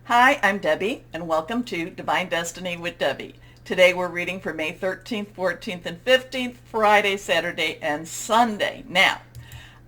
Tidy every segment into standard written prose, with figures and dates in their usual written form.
Hi, I'm Debbie, and welcome to Divine Destiny with Debbie. Today we're reading for May 13th, 14th, and 15th, Friday, Saturday, and Sunday. Now,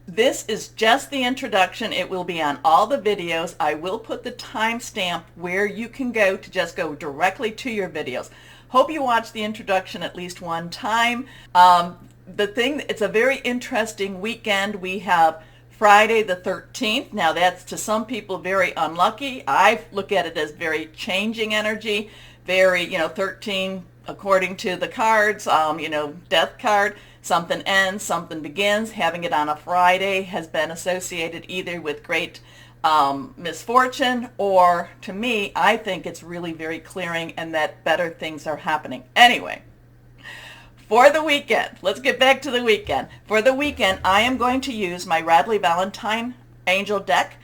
this is just the introduction. It will be on all the videos. I will put the timestamp where you can go to just go directly to your videos. Hope you watch the introduction at least one time. It's a very interesting weekend. We have Friday the 13th. Now that's to some people very unlucky. I look at it as very changing energy, very, 13 according to the cards, death card, something ends, something begins. Having it on a Friday has been associated either with great misfortune or, to me, I think it's really very clearing and that better things are happening. Anyway. For the weekend, let's get back to the weekend. For the weekend, I am going to use my Radley Valentine Angel deck.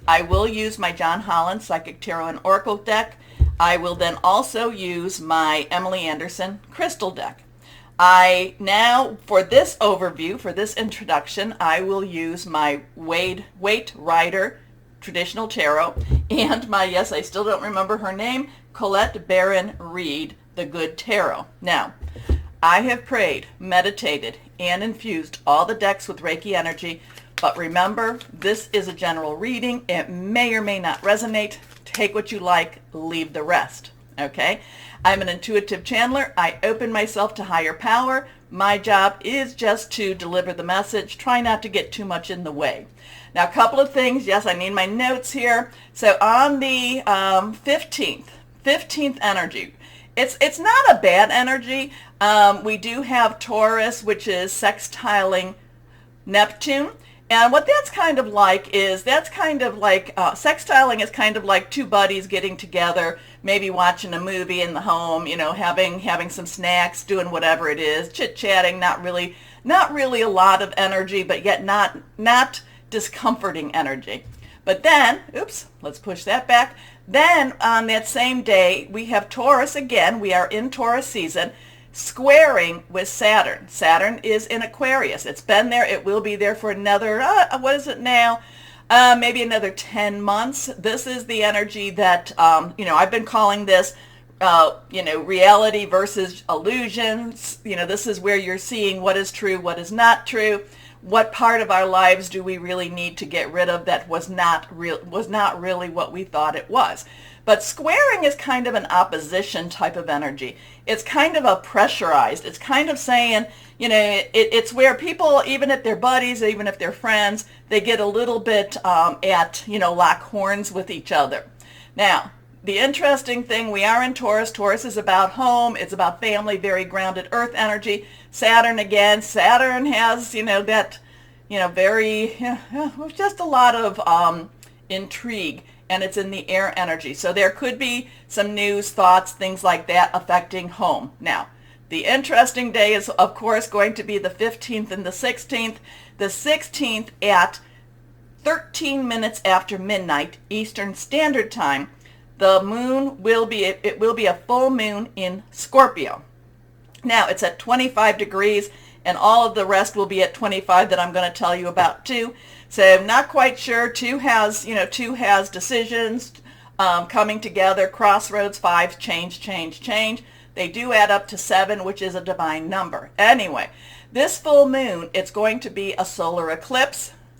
I will use my John Holland Psychic Tarot and Oracle deck. I will then also use my Emily Anderson Crystal deck. For this overview, for this introduction, I will use my Waite Rider Traditional Tarot and my, yes, I still don't remember her name, Colette Baron Reed, the Good Tarot. Now, I have prayed, meditated, and infused all the decks with Reiki energy, but remember, this is a general reading. It may or may not resonate. Take what you like, leave the rest, okay? I'm an intuitive channeler. I open myself to higher power. My job is just to deliver the message. Try not to get too much in the way. Now, a couple of things. Yes, I need my notes here. So on the 15th energy, it's not a bad energy. We do have Taurus, which is sextiling Neptune. And what that's kind of like sextiling is kind of like two buddies getting together, maybe watching a movie in the home, having some snacks, doing whatever it is, chit-chatting, not really a lot of energy, but yet not discomforting energy. But then, oops, let's push that back. Then on that same day, we have Taurus again. We are in Taurus season, squaring with Saturn. Saturn is in Aquarius. It's been there. It will be there for another, what is it now? Maybe another 10 months. This is the energy that, I've been calling this, reality versus illusions. This is where you're seeing what is true, what is not true. What part of our lives do we really need to get rid of that was not really what we thought it was? But squaring is kind of an opposition type of energy. It's kind of a pressurized. It's kind of saying, it's where people, even if they're buddies, even if they're friends, they get a little bit lock horns with each other. Now, the interesting thing, we are in Taurus. Taurus is about home. It's about family, very grounded earth energy. Saturn again. Saturn has, just a lot of intrigue, and it's in the air energy. So there could be some news, thoughts, things like that affecting home. Now, the interesting day is, of course, going to be the 15th and the 16th. The 16th at 13 minutes after midnight Eastern Standard Time. The moon will be a full moon in Scorpio. Now, it's at 25 degrees, and all of the rest will be at 25 that I'm going to tell you about too. So I'm not quite sure. Two has decisions coming together, crossroads, fives, change. They do add up to 7, which is a divine number. Anyway, this full moon, it's going to be a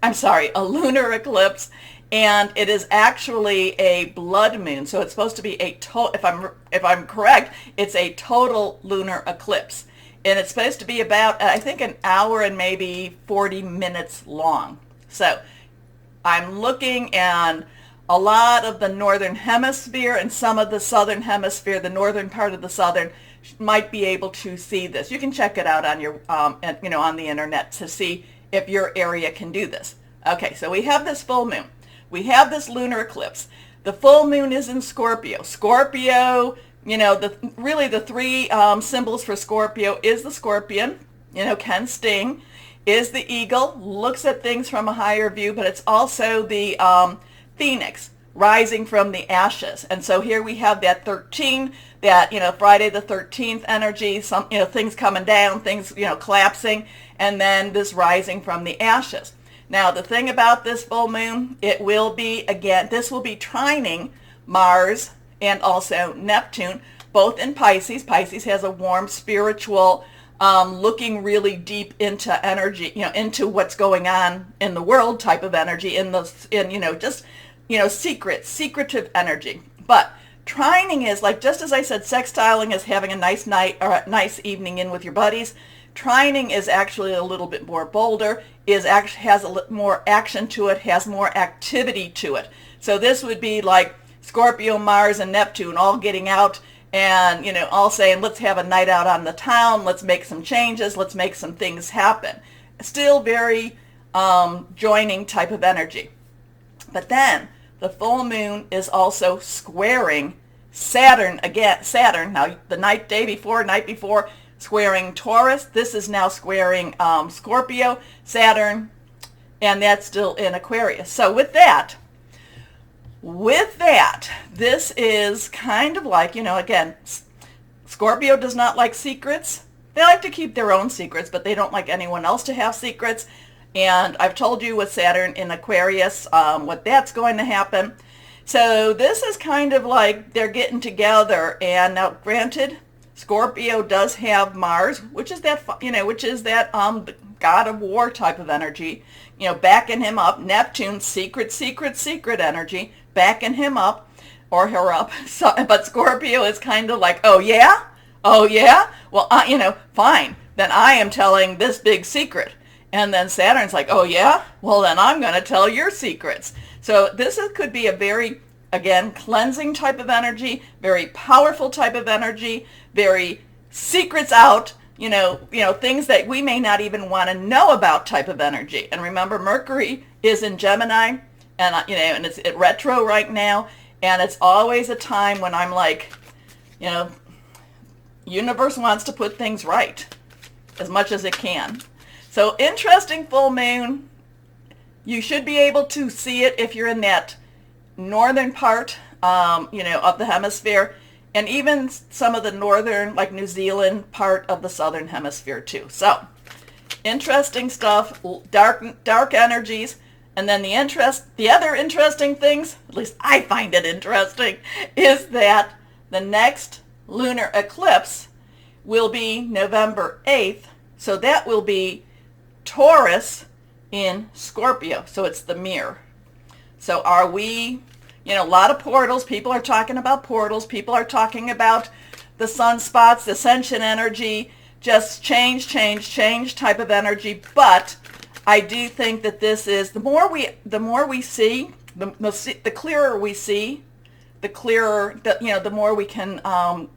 a lunar eclipse. And it is actually a blood moon, so it's supposed to be if I'm correct, it's a total lunar eclipse. And it's supposed to be about, I think, an hour and maybe 40 minutes long. So I'm looking at a lot of the northern hemisphere and some of the southern hemisphere, the northern part of the southern, might be able to see this. You can check it out on your, on the internet to see if your area can do this. Okay, so we have this full moon. We have this lunar eclipse. The full moon is in Scorpio. Scorpio, the three symbols for Scorpio is the scorpion, can sting, is the eagle, looks at things from a higher view, but it's also the phoenix rising from the ashes. And so here we have that 13, that, Friday the 13th energy, some, things coming down, things, collapsing, and then this rising from the ashes. Now, the thing about this full moon, this will be trining Mars and also Neptune, both in Pisces. Pisces has a warm, spiritual, looking really deep into energy, into what's going on in the world type of energy, secretive energy. But trining is like, just as I said, sextiling is having a nice night or a nice evening in with your buddies. Trining is actually a little bit more bolder, has a little more action to it, has more activity to it. So this would be like Scorpio, Mars, and Neptune all getting out and, all saying, let's have a night out on the town, let's make some changes, let's make some things happen. Still very joining type of energy. But then the full moon is also squaring Saturn again. Saturn, now the night before, squaring Taurus. This is now squaring Scorpio, Saturn, and that's still in Aquarius. So with that, this is kind of like, again, Scorpio does not like secrets. They like to keep their own secrets, but they don't like anyone else to have secrets. And I've told you with Saturn in Aquarius what that's going to happen. So this is kind of like they're getting together. And now, granted, Scorpio does have Mars, which is that god of war type of energy, backing him up. Neptune, secret energy, backing him up or her up. So, but Scorpio is kind of like, oh yeah, well, fine. Then I am telling this big secret. And then Saturn's like, oh yeah, well then I'm going to tell your secrets. So this could be a very, again, cleansing type of energy, very powerful type of energy, very secrets out, things that we may not even want to know about type of energy. And remember, Mercury is in Gemini, and and it's at retro right now, and it's always a time when I'm like, universe wants to put things right as much as it can. So interesting full moon. You should be able to see it if you're in that northern part, of the hemisphere, and even some of the northern, like New Zealand part of the southern hemisphere too. So interesting stuff, dark energies. And then the other interesting things, at least I find it interesting, is that the next lunar eclipse will be November 8th. So that will be Taurus in Scorpio. So it's the mirror. So are we, a lot of portals. People are talking about portals. People are talking about the sunspots, the ascension energy, just change type of energy. But I do think that this is, the more we see, the clearer we see, the clearer, the more we can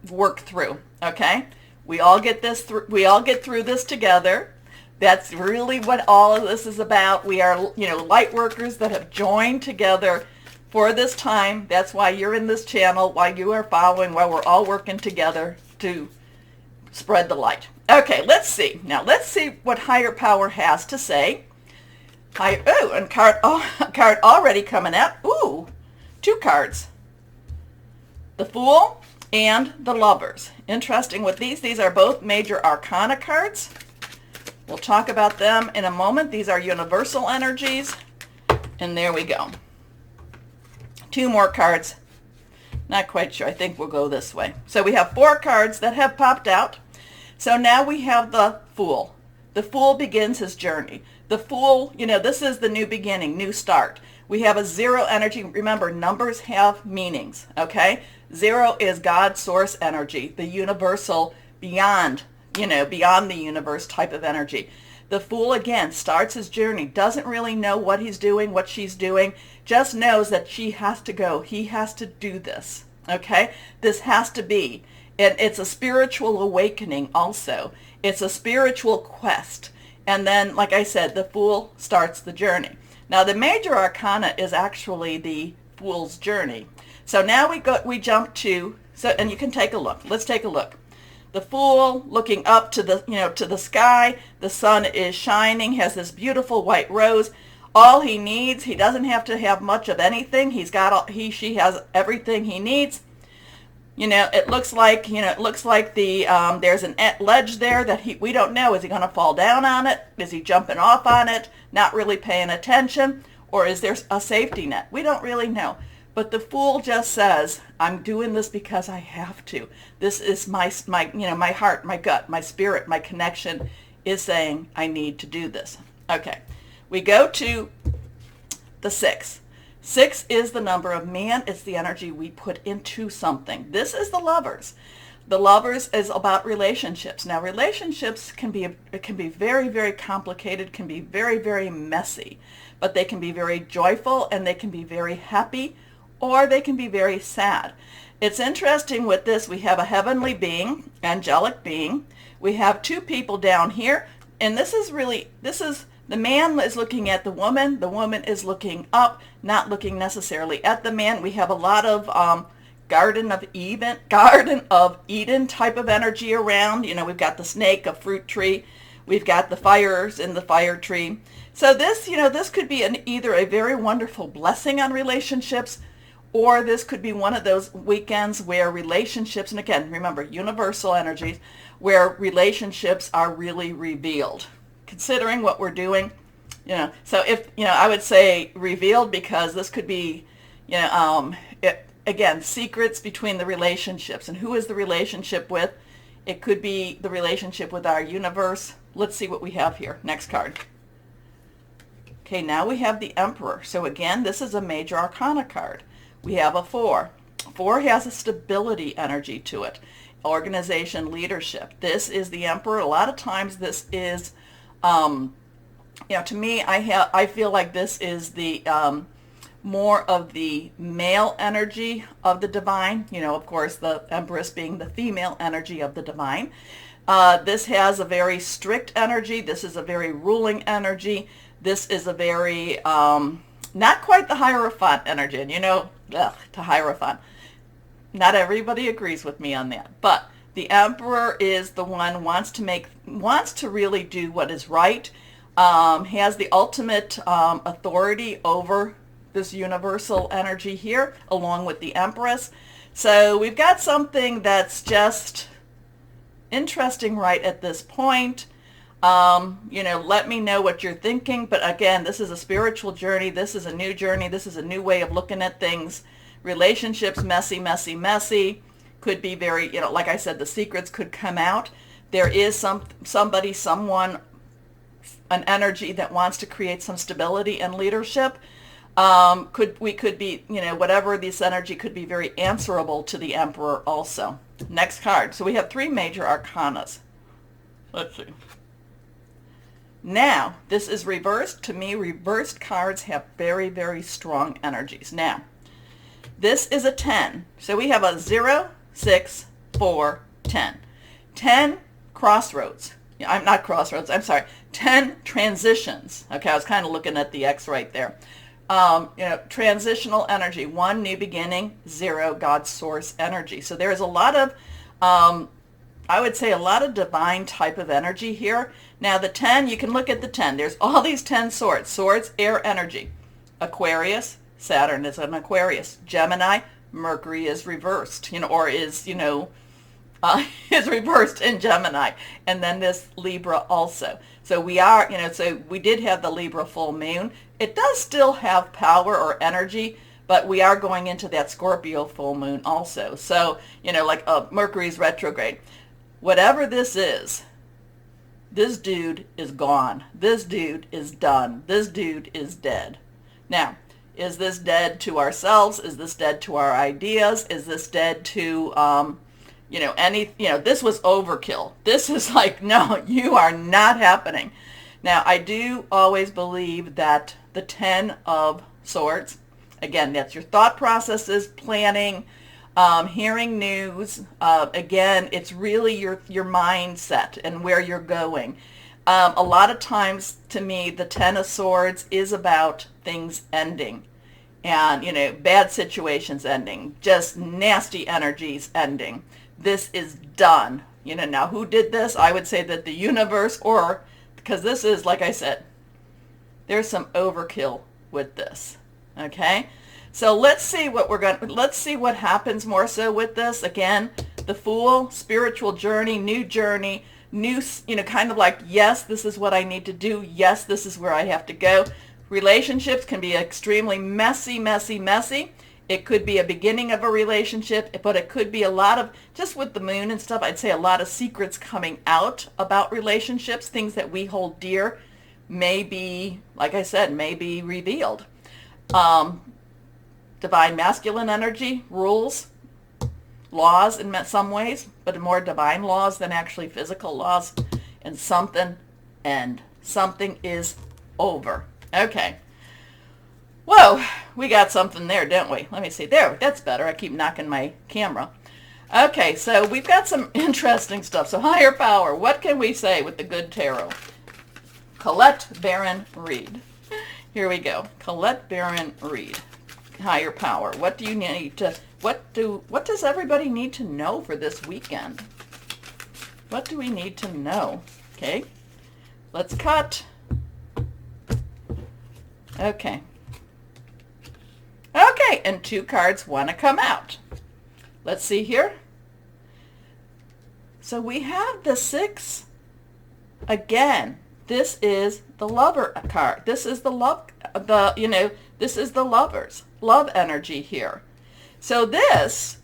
work through. Okay, we all get through this together. That's really what all of this is about. We are, light workers that have joined together for this time. That's why you're in this channel, why you are following, why we're all working together to spread the light. Okay, let's see. Now, let's see what higher power has to say. And card already coming out. Ooh, 2 cards. The Fool and the Lovers. Interesting with these. These are both major arcana cards. We'll talk about them in a moment. These are universal energies. And there we go. 2 more cards. Not quite sure. I think we'll go this way. So we have 4 cards that have popped out. So now we have the Fool. The Fool begins his journey. The Fool, this is the new beginning, new start. We have a 0 energy. Remember, numbers have meanings, okay? 0 is God's source energy, the universal, beyond the universe type of energy. The Fool, again, starts his journey, doesn't really know what he's doing, what she's doing, just knows that she has to go. He has to do this, okay? This has to be. And it's a spiritual awakening also. It's a spiritual quest. And then, like I said, the Fool starts the journey. Now, the major arcana is actually the Fool's journey. So now we jump to, and you can take a look. Let's take a look. The Fool looking up to the sky. The sun is shining, has this beautiful white rose. All he needs, he doesn't have to have much of anything. She has everything he needs. It looks like there's an ledge there that we don't know. Is he going to fall down on it? Is he jumping off on it? Not really paying attention? Or is there a safety net? We don't really know. But the Fool just says, I'm doing this because I have to. This is my my heart, my gut, my spirit, my connection is saying I need to do this. Okay, we go to the 6. 6 is the number of man. It's the energy we put into something. This is the Lovers. The Lovers is about relationships. Now, relationships can be very, very complicated, can be very, very messy, but they can be very joyful and they can be very happy, or they can be very sad. It's interesting with this. We have a heavenly being, angelic being. We have 2 people down here, and this is the man is looking at the woman is looking up, not looking necessarily at the man. We have a lot of Garden of Eden type of energy around. We've got the snake, a fruit tree. We've got the fires in the fire tree. So this, this could be either a very wonderful blessing on relationships, or this could be one of those weekends where relationships, and again, remember, universal energies, where relationships are really revealed. Considering what we're doing, so if, I would say revealed, because this could be, again, secrets between the relationships. And who is the relationship with? It could be the relationship with our universe. Let's see what we have here. Next card. Okay, now we have the Emperor. So again, this is a major arcana card. We have a 4. 4 has a stability energy to it. Organization, leadership. This is the Emperor. A lot of times this is, to me, I feel like this is the more of the male energy of the divine. Of course, the Empress being the female energy of the divine. This has a very strict energy. This is a very ruling energy. This is a very, not quite the Hierophant energy. And to Hierophant. Not everybody agrees with me on that. But the Emperor is the one wants to really do what is right, has the ultimate authority over this universal energy here, along with the Empress. So we've got something that's just interesting right at this point. Let me know what you're thinking. But again, this is a spiritual journey. This is a new journey. This is a new way of looking at things. Relationships, messy, messy, messy. Could be very, like I said, the secrets could come out. There is someone, an energy that wants to create some stability and leadership. We could be, whatever this energy could be very answerable to the Emperor also. Next card. So we have 3 major arcanas. Let's see. Now, this is reversed. To me, reversed cards have very, very strong energies. Now, this is a 10. So we have a 0, 6, 4, 10. 10 crossroads. I'm not crossroads. I'm sorry. 10 transitions. Okay, I was kind of looking at the X right there. Transitional energy. 1, new beginning. 0, God's source energy. So there's a lot of, I would say a lot of divine type of energy here. Now the 10, you can look at the 10. There's all these 10 swords. Swords, air energy. Aquarius, Saturn is an Aquarius. Gemini, Mercury is reversed, or is, is reversed in Gemini. And then this Libra also. So we are, so we did have the Libra full moon. It does still have power or energy, but we are going into that Scorpio full moon also. So, like Mercury's retrograde. Whatever this is, this dude is gone. This dude is done. This dude is dead. Now, is this dead to ourselves? Is this dead to our ideas? Is this dead to, this was overkill. This is like, no, you are not happening. Now, I do always believe that the 10 of Swords, again, that's your thought processes, planning, hearing news. Again, it's really your mindset and where you're going. A lot of times, to me, the 10 of Swords is about things ending and, bad situations ending, just nasty energies ending. This is done. Now who did this? I would say that the universe, or because this is, like I said, there's some overkill with this. Okay? So let's see let's see what happens more so with this. Again, the Fool, spiritual journey, new, kind of like, yes, this is what I need to do. Yes, this is where I have to go. Relationships can be extremely messy, messy, messy. It could be a beginning of a relationship, but it could be a lot of, just with the moon and stuff, I'd say a lot of secrets coming out about relationships, things that we hold dear may be, like I said, may be revealed. Divine masculine energy, rules, laws in some ways, but more divine laws than actually physical laws. And something is over. Okay. Whoa, we got something there, don't we? Let me see. There, that's better. I keep knocking my camera. Okay, so we've got some interesting stuff. So higher power, what can we say with the good tarot? Colette Baron Reed. Here we go. Colette Baron Reed. Higher power. What do you need to, what does everybody need to know for this weekend? What do we need to know? Okay, let's cut. Okay. Okay, and 2 cards want to come out. Let's see here. So we have the 6 again. This is the lover card. This is the love, this is the lovers, love energy here. So this,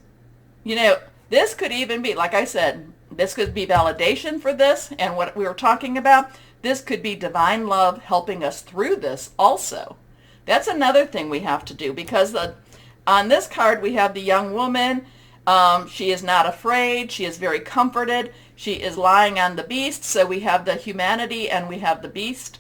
this could even be, like I said, this could be validation for this and what we were talking about. This could be divine love helping us through this also. That's another thing we have to do, because on this card we have the young woman. She is not afraid. She is very comforted. She is lying on the beast. So we have the humanity and we have the beast.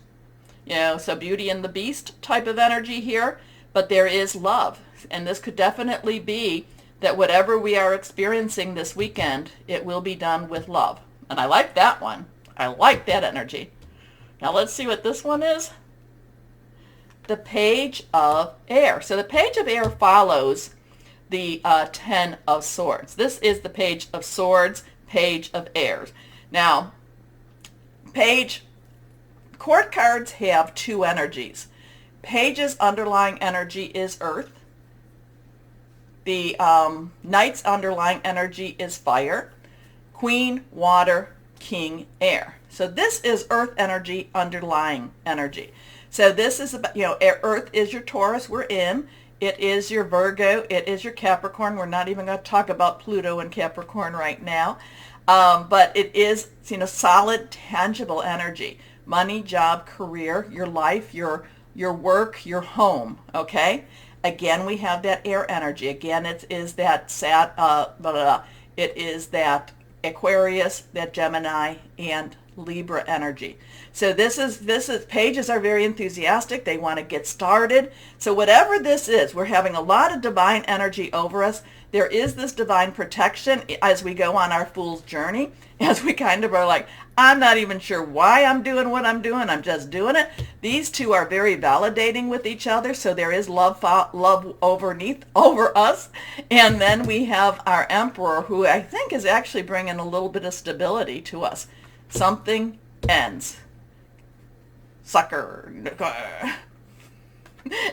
So Beauty and the Beast type of energy here. But there is love. And this could definitely be that whatever we are experiencing this weekend, it will be done with love. And I like that one. I like that energy. Now let's see what this one is. The Page of Air. So the Page of Air follows the 10 of Swords. This is the Page of Swords, Page of Airs. Now, court cards have 2 energies. Page's underlying energy is Earth. The Knight's underlying energy is Fire. Queen, Water, King, Air. So this is Earth energy, underlying energy. So this is about, Earth is your Taurus, we're in. It is your Virgo. It is your Capricorn. We're not even going to talk about Pluto and Capricorn right now. But it is, solid, tangible energy. Money, job, career, your life, your work, your home, okay? Again, we have that air energy. Again, it is that it is that Aquarius, that Gemini, and Libra energy. So this is pages are very enthusiastic. They want to get started. So whatever this is, we're having a lot of divine energy over us. There is this divine protection as we go on our fool's journey, as we kind of are like, I'm not even sure why I'm doing what I'm doing. I'm just doing it. These two are very validating with each other. So there is love over us. And then we have our Emperor, who I think is actually bringing a little bit of stability to us. Something ends. Sucker.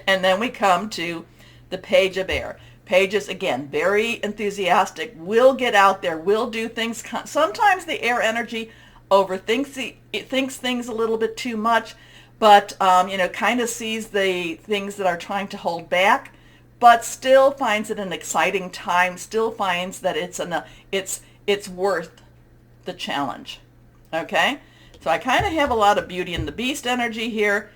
And then we come to the Page of Air. Pages, again, very enthusiastic, will get out there, will do things. Sometimes the air energy thinks things a little bit too much, but, kind of sees the things that are trying to hold back, but still finds it an exciting time, still finds that it's worth the challenge. Okay? So I kind of have a lot of Beauty and the Beast energy here.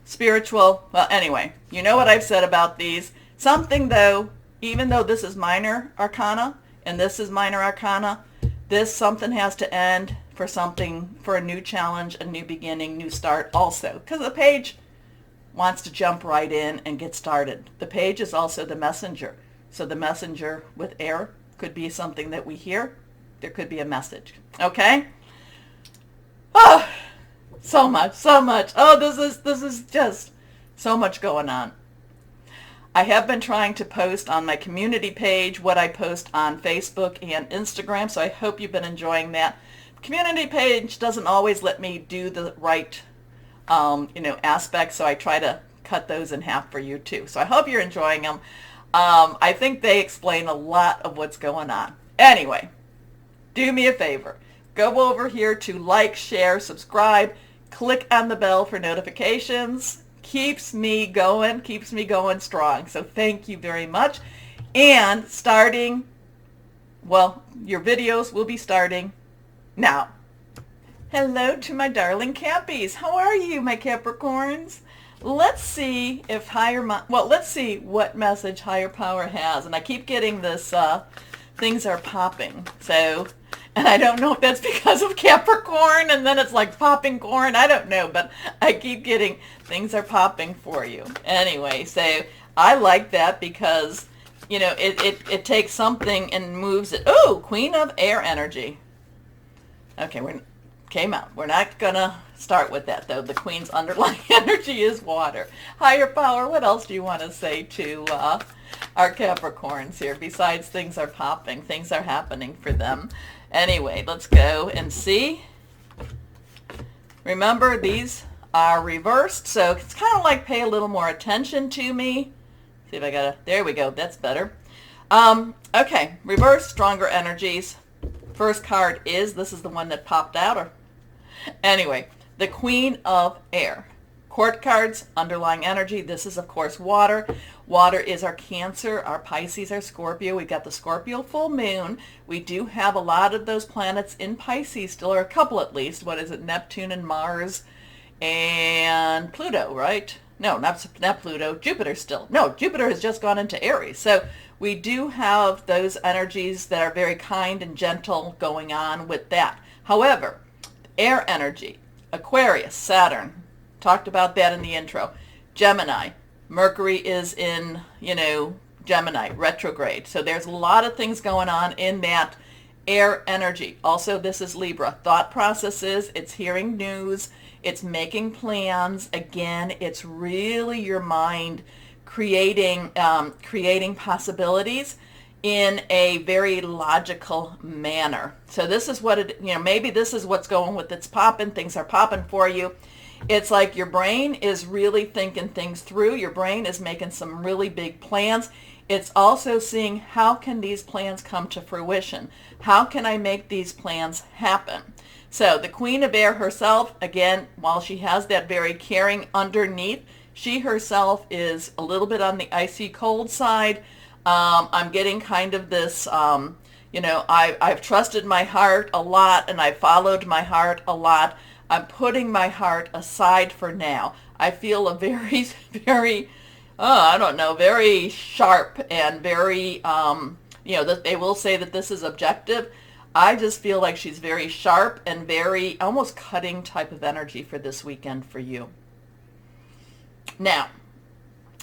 Spiritual. Well, anyway, you know what I've said about these. Something, though, even though this is minor arcana and this is minor arcana, something has to end for a new challenge, a new beginning, new start also. Because the page wants to jump right in and get started. The page is also the messenger. So the messenger with air could be something that we hear. There could be a message. Okay? Oh, so much. Oh, this is just so much going on. I have been trying to post on my community page what I post on Facebook and Instagram, so I hope you've been enjoying that. Community page doesn't always let me do the right, aspects, so I try to cut those in half for you too. So I hope you're enjoying them. I think they explain a lot of what's going on. Anyway, do me a favor. Go over here to like, share, subscribe, click on the bell for notifications. keeps me going strong. So thank you very much. And starting, well, your videos will be starting now. Hello to my darling Cappies. How are you, my Capricorns? Let's see if let's see what message higher power has. And I keep getting this, things are popping. So, and I don't know if that's because of Capricorn and then it's like popping corn. I don't know, but I keep getting things are popping for you. Anyway, so I like that because, you know, it takes something and moves it. Oh, Queen of Air energy. Okay, came out. We're not going to start with that, though. The Queen's underlying energy is water. Higher power, what else do you want to say to our Capricorns here? Besides things are popping, things are happening for them. Anyway, let's go and see. Remember, these are reversed, so it's kind of like pay a little more attention to me. See if I got there we go. That's better. Okay, reverse, stronger energies. First card is, this is the one that popped out. Anyway, the Queen of Air. Court cards, underlying energy. This is, of course, water. Water is our Cancer, our Pisces, our Scorpio. We've got the Scorpio full moon. We do have a lot of those planets in Pisces still, or a couple at least. What is it? Neptune and Mars and Pluto, right? No, not Pluto. Jupiter still. No, Jupiter has just gone into Aries. So we do have those energies that are very kind and gentle going on with that. However, air energy, Aquarius, Saturn, talked about that in the intro. Gemini, Mercury is in, you know, Gemini, retrograde. So there's a lot of things going on in that air energy. Also, this is Libra, thought processes, it's hearing news, it's making plans. Again, it's really your mind creating possibilities in a very logical manner. So this is what it, you know, maybe this is what's going with it's popping, things are popping for you. It's like your brain is really thinking things through. Your brain is making some really big plans. It's also seeing how can these plans come to fruition? How can I make these plans happen? So the Queen of Air herself, again, while she has that very caring underneath, she herself is a little bit on the icy cold side. I'm getting kind of this, you know, I've trusted my heart a lot and I followed my heart a lot. I'm putting my heart aside for now. I feel a very, very, I don't know, very sharp and very, you know, they will say that this is objective. I just feel like she's very sharp and very almost cutting type of energy for this weekend for you. Now,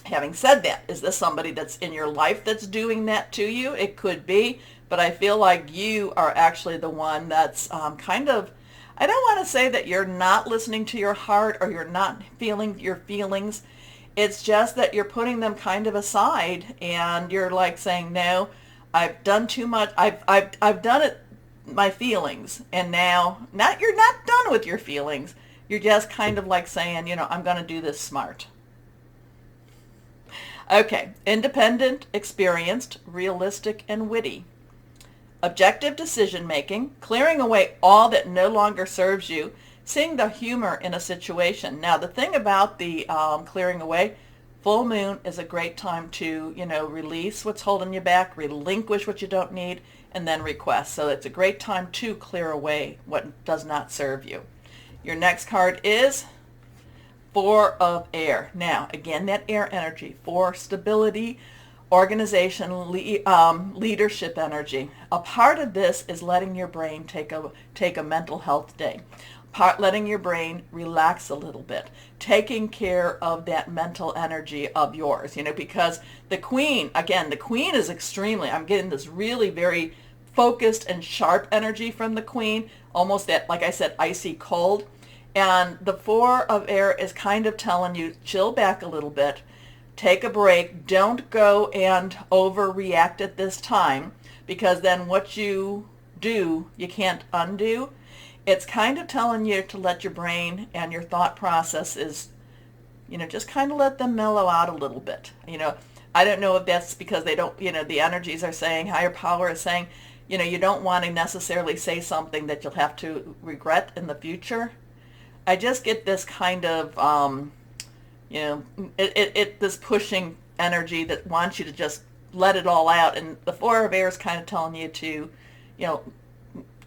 having said that, is this somebody that's in your life that's doing that to you? It could be, but I feel like you are actually the one that's kind of, I don't want to say that you're not listening to your heart or you're not feeling your feelings. It's just that you're putting them kind of aside and you're like saying, no, I've done too much. I've done it, my feelings. And now, you're not done with your feelings. You're just kind of like saying, you know, I'm going to do this smart. Okay, independent, experienced, realistic, and witty. Objective decision-making, clearing away all that no longer serves you, seeing the humor in a situation. Now, the thing about the clearing away, full moon is a great time to, you know, release what's holding you back, relinquish what you don't need, and then request. So it's a great time to clear away what does not serve you. Your next card is Four of Air. Now, again, that air energy for stability, organization, leadership energy. A part of this is letting your brain take a mental health day. Letting your brain relax a little bit, taking care of that mental energy of yours, you know, because the Queen, again, the Queen is extremely, I'm getting this really very focused and sharp energy from the Queen, almost that, like I said, icy cold. And the Four of Air is kind of telling you, chill back a little bit, take a break, don't go and overreact at this time, because then what you do, you can't undo. It's kind of telling you to let your brain and your thought processes, you know, just kind of let them mellow out a little bit. You know, I don't know if that's because they don't, you know, the energies are saying, higher power is saying, you know, you don't want to necessarily say something that you'll have to regret in the future. I just get this kind of You know, this pushing energy that wants you to just let it all out. And the Four of Air is kind of telling you to, you know,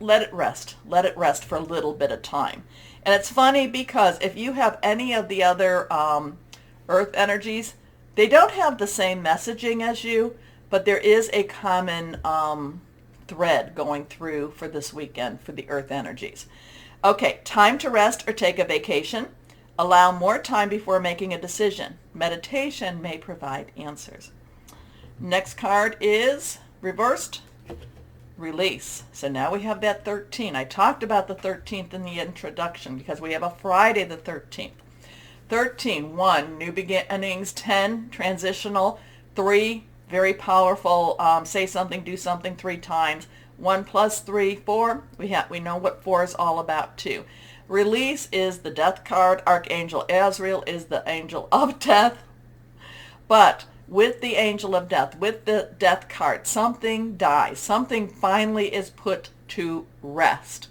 let it rest. Let it rest for a little bit of time. And it's funny because if you have any of the other earth energies, they don't have the same messaging as you, but there is a common thread going through for this weekend for the earth energies. Okay, time to rest or take a vacation. Allow more time before making a decision. Meditation may provide answers. Next card is reversed. Release. So now we have that 13. I talked about the 13th in the introduction because we have a Friday the 13th. 13, 1, new beginnings. 10, transitional. 3, very powerful, say something, do something 3 times. 1 plus 3, 4. We know what 4 is all about too. Release is the death card. Archangel Azrael is the angel of death. But with the angel of death, with the death card, something dies. Something finally is put to rest.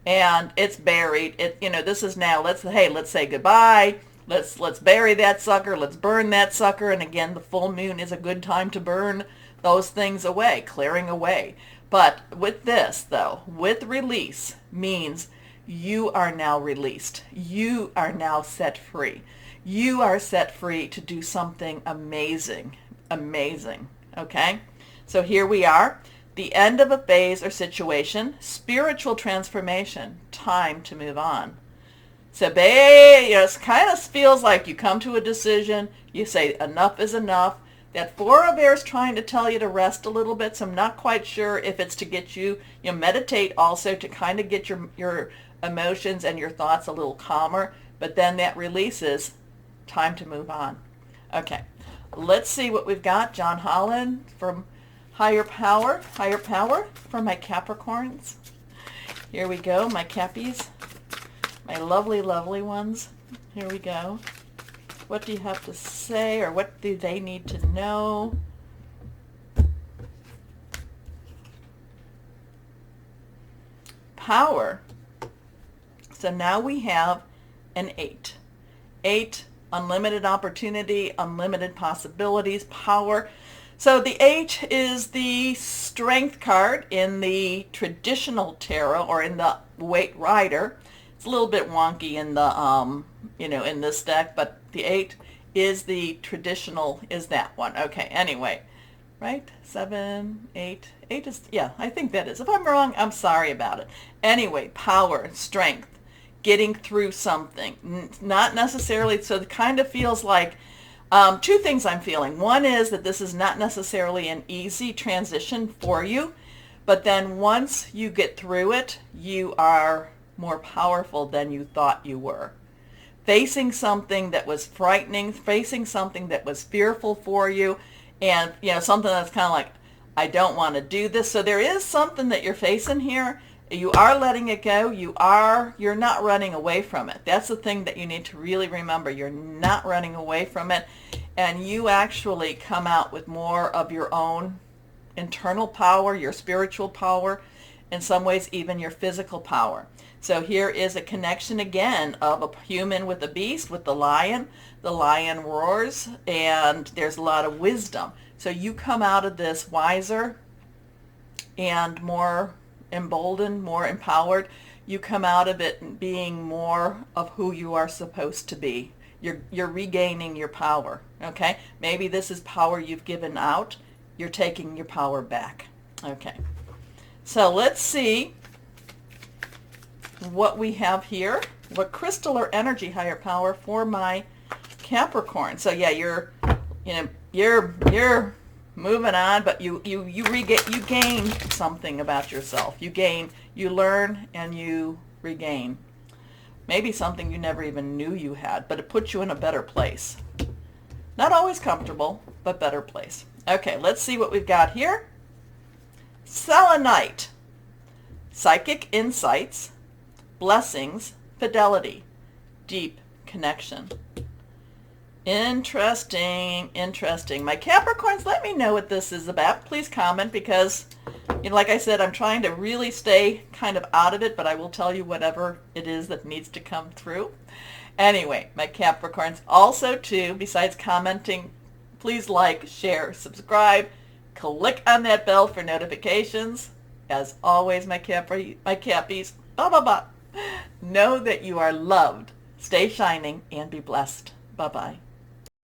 And it's buried. This is now, let's say goodbye. Let's bury that sucker. Let's burn that sucker. And again, the full moon is a good time to burn those things away, clearing away. But with this, though, with release means you are now released. You are now set free. You are set free to do something amazing, amazing, okay? So here we are, the end of a phase or situation, spiritual transformation, time to move on. So it kind of feels like you come to a decision, you say enough is enough. That Four of Air is trying to tell you to rest a little bit, so I'm not quite sure if it's to get you meditate also to kind of get your emotions and your thoughts a little calmer, but then that releases. Time to move on. Okay, let's see what we've got. John Holland from Higher Power for my Capricorns. Here we go, my Cappies, my lovely, lovely ones. Here we go. What do you have to say, or what do they need to know? Power. So now we have an 8. 8, unlimited opportunity, unlimited possibilities, power. So the 8 is the strength card in the traditional tarot, or in the Waite Rider. It's a little bit wonky in the in this deck, but the 8 is the traditional, is that one. Okay, anyway, right? 7, 8. 8 is, yeah, I think that is. If I'm wrong, I'm sorry about it. Anyway, power, strength, getting through something. Not necessarily, so it kind of feels like two things I'm feeling. One is that this is not necessarily an easy transition for you, but then once you get through it, you are more powerful than you thought you were. Facing something that was frightening, facing something that was fearful for you, and something that's kind of like, I don't want to do this. So there is something that you're facing here. You are letting it go. You're not running away from it. That's the thing that you need to really remember. You're not running away from it, and you actually come out with more of your own internal power, your spiritual power, in some ways even your physical power. So here is a connection again of a human with a beast, with the lion. The lion roars, and there's a lot of wisdom. So you come out of this wiser and more emboldened, more empowered. You come out of it being more of who you are supposed to be. You're regaining your power, okay? Maybe this is power you've given out. You're taking your power back, okay? So let's see what we have here. What crystal or energy higher power for my Capricorn. So yeah, you're moving on, but you gain something about yourself. You learn and you regain. Maybe something you never even knew you had, but it puts you in a better place. Not always comfortable, but better place. Okay, let's see what we've got here. Selenite. Psychic insights, blessings, fidelity, deep connection. Interesting. My Capricorns, let me know what this is about. Please comment, because, like I said, I'm trying to really stay kind of out of it, but I will tell you whatever it is that needs to come through. Anyway, my Capricorns, also too, besides commenting, please like, share, subscribe, click on that bell for notifications. As always, my Cappies, blah, blah, blah. Know that you are loved. Stay shining and be blessed. Bye-bye.